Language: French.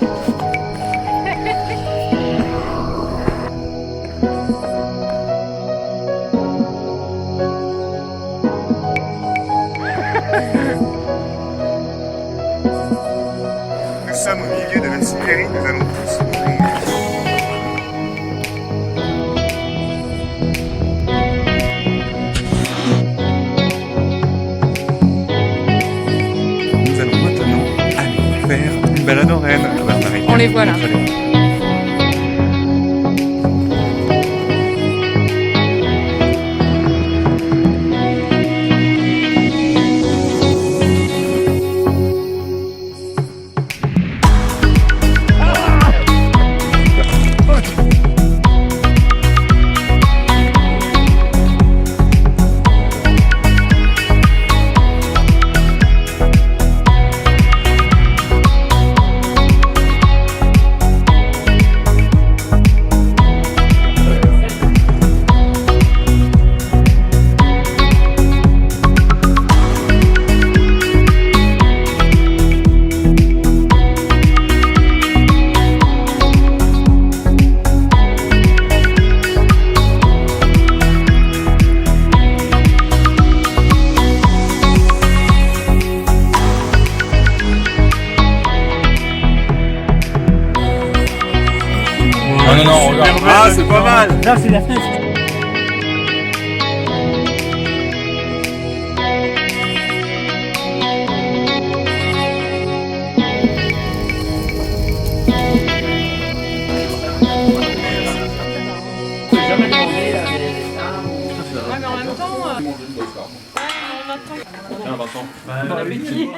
Nous sommes au milieu de la Sibérie, nous allons tous mourir. Nous allons maintenant aller faire une balade en rennes. On les voit là. Ah non, regarde. Ah, c'est pas mal. Là, c'est la fenêtre. Jamais demandé à des... Ouais, mais en même temps, on attend. Bon appétit.